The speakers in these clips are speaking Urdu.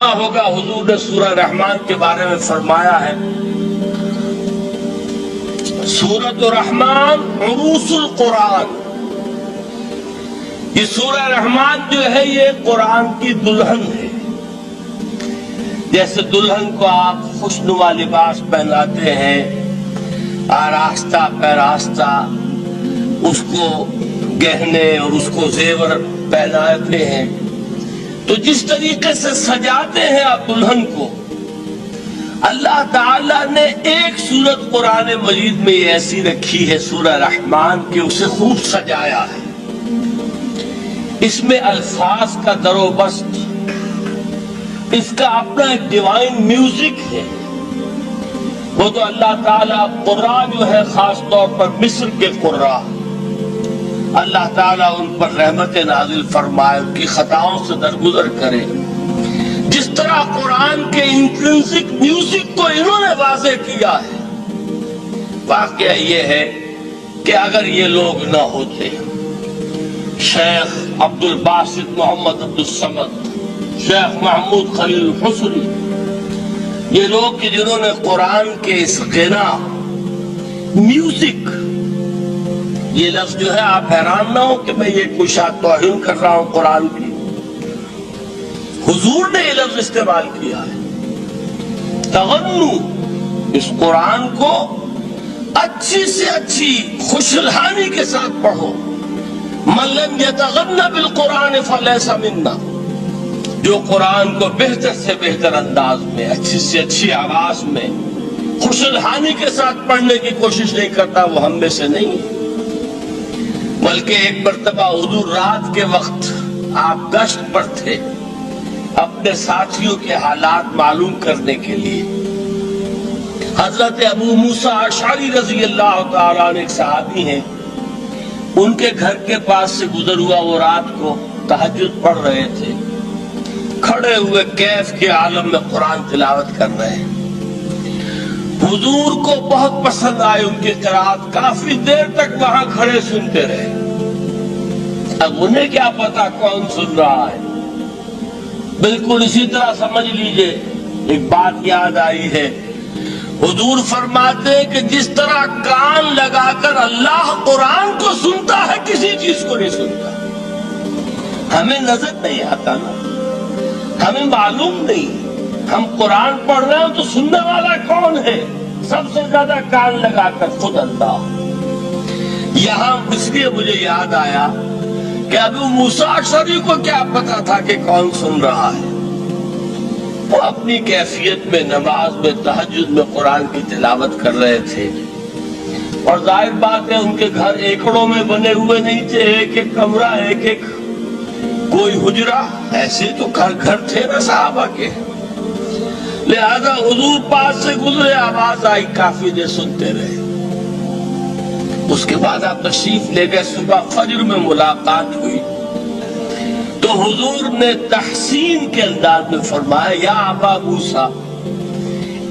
ہوگا حضور نے سورہ رحمان کے بارے میں فرمایا ہے، سورۃ الرحمن عروس القرآن۔ یہ سورہ رحمان جو ہے یہ قرآن کی دلہن ہے۔ جیسے دلہن کو آپ خوشنما لباس پہناتے ہیں، آراستہ پیراستہ اس کو گہنے اور اس کو زیور پہناتے ہیں، تو جس طریقے سے سجاتے ہیں آپ دلہن کو، اللہ تعالیٰ نے ایک سورت قرآن مجید میں ایسی رکھی ہے سورہ رحمان کہ اسے خوب سجایا ہے۔ اس میں الفاظ کا در و بست، اس کا اپنا ایک ڈیوائن میوزک ہے۔ وہ تو اللہ تعالیٰ قراء جو ہے خاص طور پر مصر کے قراء، اللہ تعالیٰ ان پر رحمت نازل فرمائے، ان کی خطاؤں سے درگزر کرے۔ جس طرح قرآن کے انٹرنسک میوزک کو انہوں نے واضح کیا ہے، واقعہ یہ ہے کہ اگر یہ لوگ نہ ہوتے، شیخ عبد الباسط محمد عبد الصمد، شیخ محمود خلیل الحصری، یہ لوگ کہ جنہوں نے قرآن کے اس غنا میوزک، یہ لفظ جو ہے آپ حیران نہ ہو کہ میں یہ کوئی شاید توہین کر رہا ہوں قرآن کی، حضور نے یہ لفظ استعمال کیا ہے، تغنو، اس قرآن کو اچھی سے اچھی خوشلہانی کے ساتھ پڑھو۔ من لم یتغن بالقرآن فلیس منا، جو قرآن کو بہتر سے بہتر انداز میں، اچھی سے اچھی آواز میں، خوشلہانی کے ساتھ پڑھنے کی کوشش نہیں کرتا، وہ ہم میں سے نہیں ہے۔ بلکہ ایک مرتبہ حضور رات کے وقت آپ گشت پر تھے اپنے ساتھیوں کے حالات معلوم کرنے کے لیے۔ حضرت ابو موسیٰ اشعری رضی اللہ تعالیٰ عنہ ایک صحابی ہیں، ان کے گھر کے پاس سے گزر ہوا، وہ رات کو تہجد پڑھ رہے تھے، کھڑے ہوئے کیف کے عالم میں قرآن تلاوت کر رہے ہیں۔ حضور کو بہت پسند آئے ان کی قرآت، کافی دیر تک وہاں کھڑے سنتے رہے۔ اب انہیں کیا پتا کون سن رہا ہے، بالکل اسی طرح سمجھ لیجئے ایک بات یاد آئی ہے، حضور فرماتے ہیں کہ جس طرح کان لگا کر اللہ قرآن کو سنتا ہے کسی چیز کو نہیں سنتا۔ ہمیں نظر نہیں آتا نا، ہمیں معلوم نہیں، ہم قرآن پڑھ رہے ہیں تو سننے والا کون ہے؟ سب سے زیادہ کان لگا کر خود اللہ۔ یہاں اس لیے مجھے یاد آیا کہ ابو موسیٰ اشعری کو کیا پتا تھا کہ کون سن رہا ہے؟ وہ اپنی کیفیت میں نماز میں تہجد میں قرآن کی تلاوت کر رہے تھے، اور ظاہر بات ہے ان کے گھر ایکڑوں میں بنے ہوئے نہیں تھے، ایک ایک کمرہ، ایک ایک کوئی حجرہ، ایسے تو گھر تھے نا صحابہ کے۔ لہذا حضور پاس سے گزرے، آواز آئی، کافی دیر سنتے رہے۔ اس کے بعد آپ تشریف لے گئے، صبح فجر میں ملاقات ہوئی تو حضور نے تحسین کے انداز میں فرمایا، یا ابا موسیٰ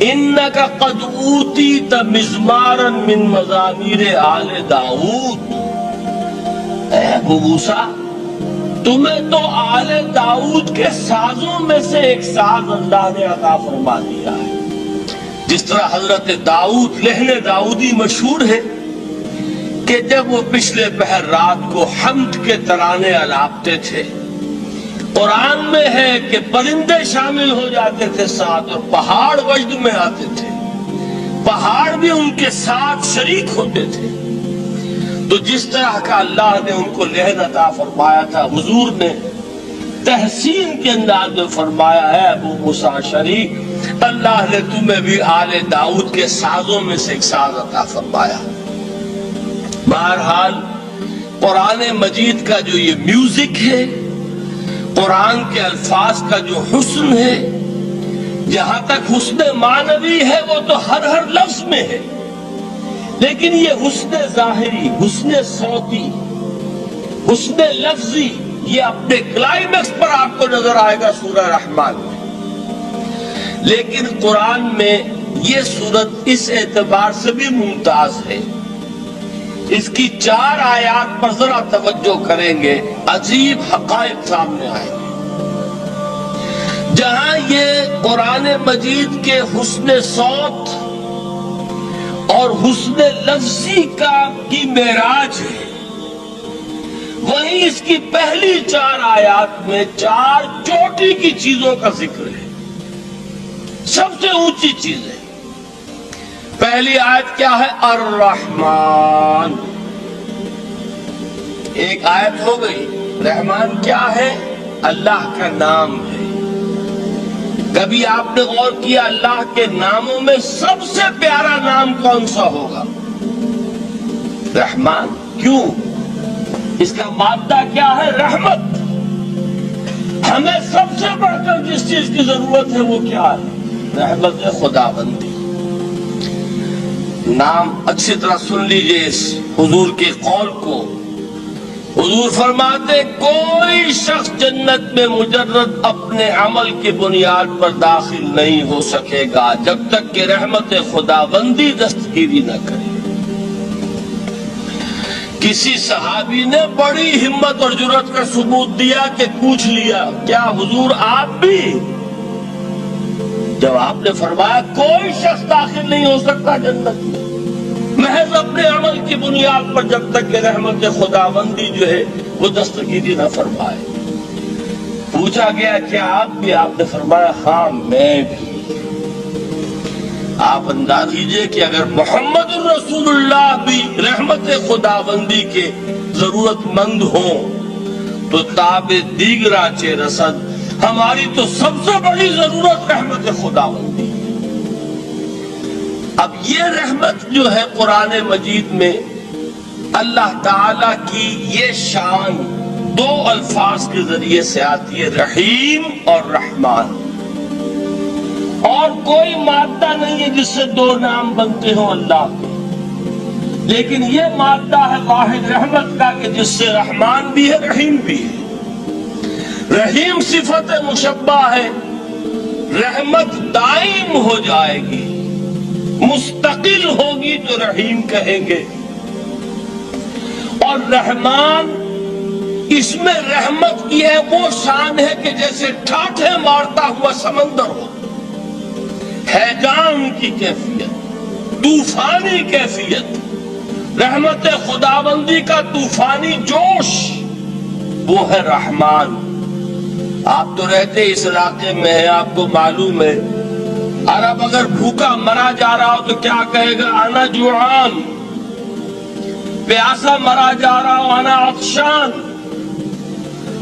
انک قد اوتیت مزمارا من مزامیر آل داؤد۔ اے ابو موسیٰ، تمہیں تو آل داؤد کے سازوں میں سے ایک ساز اللہ نے عطا فرما دیا ہے۔ جس طرح حضرت داؤد، لہن داؤدی مشہور ہے کہ جب وہ پچھلے پہر رات کو حمد کے ترانے الاپتے تھے، قرآن میں ہے کہ پرندے شامل ہو جاتے تھے ساتھ، اور پہاڑ وجد میں آتے تھے، پہاڑ بھی ان کے ساتھ شریک ہوتے تھے۔ تو جس طرح کا اللہ نے ان کو لہن عطا فرمایا تھا، حضور نے تحسین کے انداز میں فرمایا ہے، ابو موسیٰ اشعری، اللہ نے تمہیں بھی آل داؤد کے سازوں میں سے ایک ساز عطا فرمایا۔ بہرحال قرآن مجید کا جو یہ میوزک ہے، قرآن کے الفاظ کا جو حسن ہے، جہاں تک حسن معنوی ہے وہ تو ہر لفظ میں ہے، لیکن یہ حسن ظاہری، حسن صوتی، حسن لفظی، یہ اپنے کلائمیکس پر آپ کو نظر آئے گا سورہ رحمان میں۔ لیکن قرآن میں یہ سورت اس اعتبار سے بھی ممتاز ہے، اس کی 4 آیات پر ذرا توجہ کریں گے، عجیب حقائق سامنے آئیں گے۔ جہاں یہ قرآن مجید کے حسن صوت اور حسن لفظی کی معراج ہے، وہیں اس کی پہلی 4 آیات میں 4 چوٹی کی چیزوں کا ذکر ہے، سب سے اونچی چیز ہے۔ پہلی آیت کیا ہے؟ الرحمن، ایک آیت ہو گئی۔ رحمان کیا ہے؟ اللہ کا نام ہے۔ کبھی آپ نے غور کیا اللہ کے ناموں میں سب سے پیارا نام کون سا ہوگا؟ رحمان۔ کیوں؟ اس کا مادہ کیا ہے؟ رحمت۔ ہمیں سب سے بڑھ کر جس چیز کی ضرورت ہے وہ کیا ہے؟ رحمت خداوندی۔ نام اچھی طرح سن لیجئے اس حضور کے قول کو۔ حضور فرماتے کوئی شخص جنت میں مجرد اپنے عمل کی بنیاد پر داخل نہیں ہو سکے گا جب تک کہ رحمت خداوندی دستگیری نہ کرے۔ کسی صحابی نے بڑی ہمت اور جرأت کا ثبوت دیا کہ پوچھ لیا کیا حضور آپ بھی؟ جب آپ نے فرمایا کوئی شخص داخل نہیں ہو سکتا جنت میں محض اپنے عمل کی بنیاد پر جب تک کہ رحمت خداوندی جو ہے وہ دستگیری نہ فرمائے۔ پوچھا گیا کیا آپ بھی؟ آپ نے فرمایا ہاں میں بھی۔ آپ انداز کیجئے کہ اگر محمد الرسول اللہ بھی رحمت خداوندی کے ضرورت مند ہوں تو تاب دیگرا چے رسد، ہماری تو سب سے بڑی ضرورت رحمت خداوندی۔ اب یہ رحمت جو ہے قرآن مجید میں اللہ تعالی کی یہ شان 2 الفاظ کے ذریعے سے آتی ہے، رحیم اور رحمان۔ اور کوئی مادہ نہیں ہے جس سے 2 نام بنتے ہوں اللہ کے، لیکن یہ مادہ ہے واحد رحمت کا کہ جس سے رحمان بھی ہے رحیم بھی ہے۔ رحیم صفت مشبہ ہے، رحمت دائم ہو جائے گی، مستقل ہوگی تو رحیم کہیں گے، اور رحمان اس میں رحمت کی ہے وہ شان ہے کہ جیسے ٹھاٹھے مارتا ہوا سمندر ہو، ہیجان کی کیفیت، طوفانی کیفیت، رحمت خداوندی کا طوفانی جوش، وہ ہے رحمان۔ آپ تو رہتے اس علاقے میں ہیں، آپ کو معلوم ہے عرب اگر بھوکا مرا جا رہا ہو تو کیا کہے گا؟ انا جوعان۔ پیاسا مرا جا رہا ہو انا عطشان۔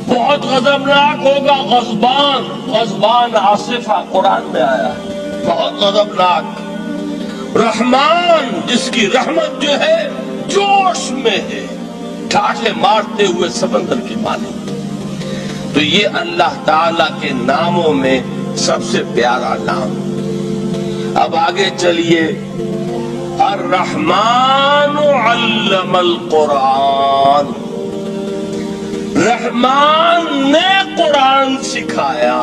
بہت غضبناک ہوگا غضبان، غضبان آصفہ قرآن میں آیا ہے، بہت غضبناک۔ رحمان جس کی رحمت جو ہے جوش میں ہے، ٹھاٹھے مارتے ہوئے سمندر کے پانی۔ تو یہ اللہ تعالی کے ناموں میں سب سے پیارا نام۔ اب آگے چلیے، الرحمن علم القرآن، رحمان نے قرآن سکھایا۔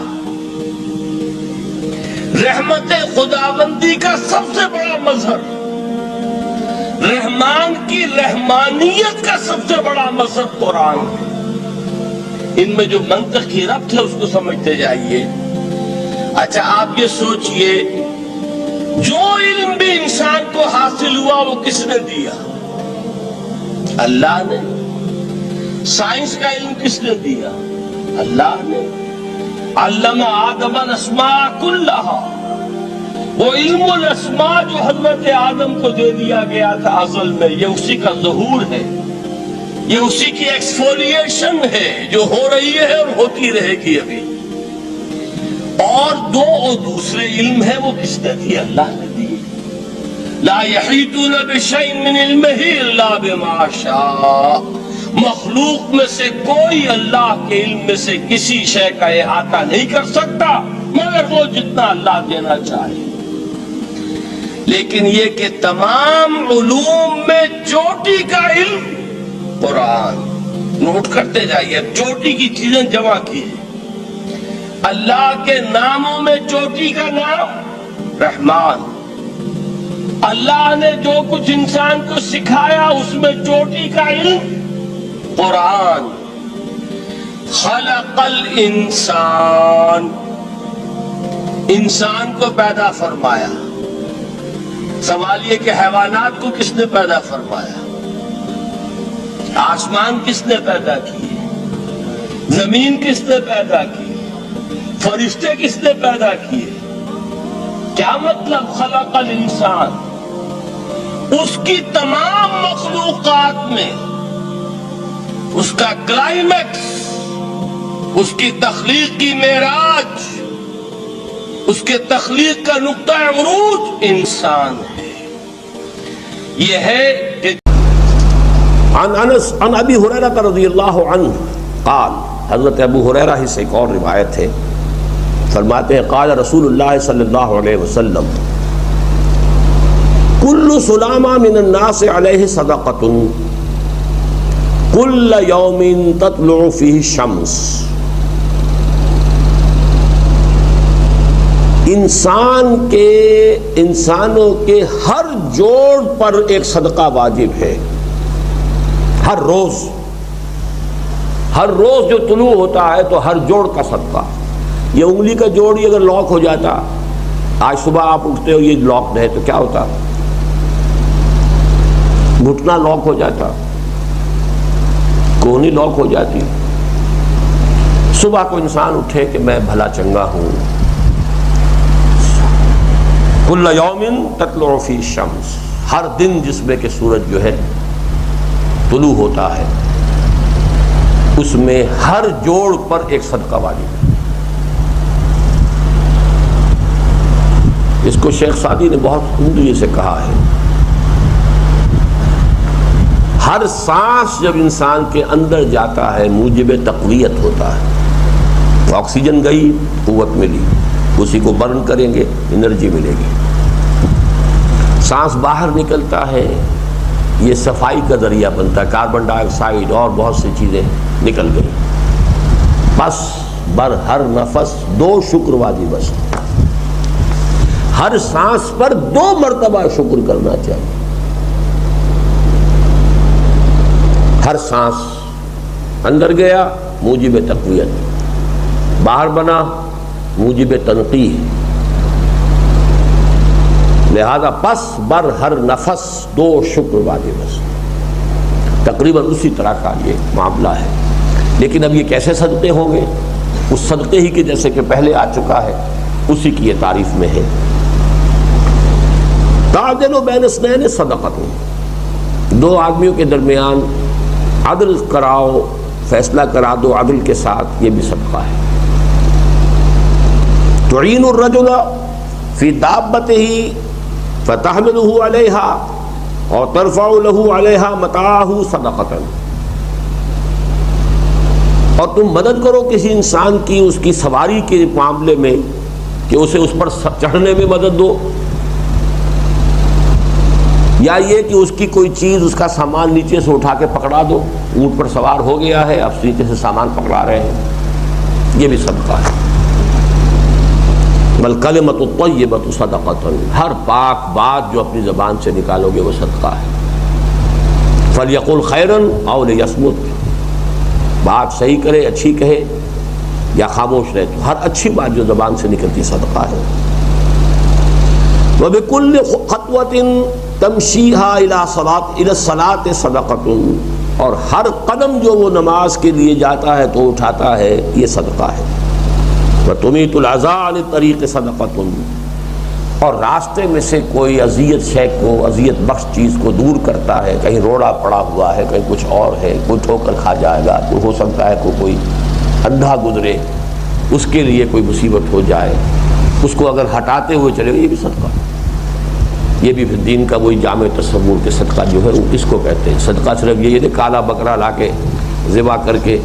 رحمت خداوندی کا سب سے بڑا مظہر، رحمان کی رحمانیت کا سب سے بڑا مظہر قرآن ہے۔ ان میں جو منطق کی ربط ہے اس کو سمجھتے جائیے۔ اچھا آپ یہ سوچئے جو علم بھی انسان کو حاصل ہوا وہ کس نے دیا؟ اللہ نے۔ سائنس کا علم کس نے دیا؟ اللہ نے۔ علم آدم الاسماء کلہا، وہ علم الاسماء جو حضرت آدم کو دے دیا گیا تھا ازل میں، یہ اسی کا ظہور ہے، یہ اسی کی ایکسفولیشن ہے جو ہو رہی ہے اور ہوتی رہے گی ابھی۔ اور دوسرے علم ہے وہ کس نے دی؟ اللہ نے دی۔ لا یحیطون بشیء من علمہ الا بما شاء، مخلوق میں سے کوئی اللہ کے علم میں سے کسی شے کا احاطہ نہیں کر سکتا مگر وہ جتنا اللہ دینا چاہے۔ لیکن یہ کہ تمام علوم میں چوٹی کا علم قرآن۔ نوٹ کرتے جائیے، چوٹی کی چیزیں جمع کی ہیں۔ اللہ کے ناموں میں چوٹی کا نام رحمان۔ اللہ نے جو کچھ انسان کو سکھایا اس میں چوٹی کا علم قرآن۔ خلق الانسان، انسان کو پیدا فرمایا. سوال یہ کہ حیوانات کو کس نے پیدا فرمایا؟ آسمان کس نے پیدا کیے؟ زمین کس نے پیدا کی؟ فرشتے کس نے پیدا کیے؟ کیا مطلب خلق الانسان؟ اس کی تمام مخلوقات میں اس کا کلائمیکس، اس کی تخلیق کی معراج، اس کے تخلیق کا نقطہ عروج انسان ہے. یہ ہے کہ عن ابی ہریرہ رضی اللہ عنہ قال، حضرت ابو ہریرہ ہی سے ایک اور روایت ہے، فرماتے ہیں قال رسول اللہ صلی اللہ علیہ وسلم کل سلامہ من الناس علیہ صدقۃ کل یوم تطلع فیہ الشمس. انسانوں کے ہر جوڑ پر ایک صدقہ واجب ہے. ہر روز جو طلوع ہوتا ہے تو ہر جوڑ کا صدقہ. یہ انگلی کا جوڑ ہی اگر لاک ہو جاتا، آج صبح آپ اٹھتے ہو یہ لاک ہے تو کیا ہوتا؟ گھٹنا لاک ہو جاتا، کونی لاک ہو جاتی. صبح کو انسان اٹھے کہ میں بھلا چنگا ہوں. کل یوم تطلع فی الشمس، ہر دن جس میں کہ سورج جو ہے طلوع ہوتا ہے اس میں ہر جوڑ پر ایک صدقہ واجب ہے. اس کو شیخ سعدی نے بہت عمدگی سے کہا ہے. ہر سانس جب انسان کے اندر جاتا ہے موجب تقویت ہوتا ہے. آکسیجن گئی، قوت ملی، اسی کو برن کریں گے انرجی ملے گی. سانس باہر نکلتا ہے، یہ صفائی کا ذریعہ بنتا ہے. کاربن ڈائی آکسائڈ اور بہت سی چیزیں نکل گئی. بس بر ہر نفس 2 شکر واجب. بس ہر سانس پر 2 مرتبہ شکر کرنا چاہیے. ہر سانس اندر گیا موجب تقویت، باہر بنا موجب تنقیح. لہذا پس بر ہر نفس 2 شکر واجب. بس تقریباً اسی طرح کا یہ معاملہ ہے. لیکن اب یہ کیسے صدقے ہوں گے؟ اس صدقے ہی کے جیسے کہ پہلے آ چکا ہے اسی کی یہ تعریف میں ہے. تعدل بین اثنین صدقۃ، 2 آدمیوں کے درمیان عدل کراؤ، فیصلہ کرا دو عدل کے ساتھ، یہ بھی صدقہ ہے. تعین الرجل فی دابتہ فتحملہ علیہا اور ترفع لہ علیہا متاعہ صدقۃ. اور تم مدد کرو کسی انسان کی اس کی سواری کے معاملے میں کہ اسے اس پر چڑھنے میں مدد دو، یا یہ کہ اس کی کوئی چیز، اس کا سامان نیچے سے اٹھا کے پکڑا دو. اونٹ پر سوار ہو گیا ہے، اب نیچے سے سامان پکڑا رہے ہیں، یہ بھی صدقہ ہے. والکلمۃ الطیبۃ صدقۃ، ہر پاک بات جو اپنی زبان سے نکالو گے وہ صدقہ ہے. فلیقل خیرا او لیصمت، بات صحیح کرے، اچھی کہے یا خاموش رہے. تو ہر اچھی بات جو زبان سے نکلتی صدقہ ہے. وبکل خطوۃ تمشیہا الی الصلاۃ صدقۃ، اور ہر قدم جو وہ نماز کے لیے جاتا ہے تو اٹھاتا ہے یہ صدقہ ہے. وتمیت العزاء عن الطریق صدقۃ، اور راستے میں سے کوئی اذیت شے کو، اذیت بخش چیز کو دور کرتا ہے. کہیں روڑا پڑا ہوا ہے، کہیں کچھ اور ہے، کوئی ٹھوکر کھا جائے گا، تو ہو سکتا ہے کوئی اندھا گزرے، اس کے لیے کوئی مصیبت ہو جائے، اس کو اگر ہٹاتے ہوئے چلے گا یہ بھی صدقہ. یہ بھی پھر دین کا وہی جامع تصور کے صدقہ جو ہے وہ کس کو کہتے ہیں. صدقہ صرف یہ کالا بکرا لا کے ذبح کر کے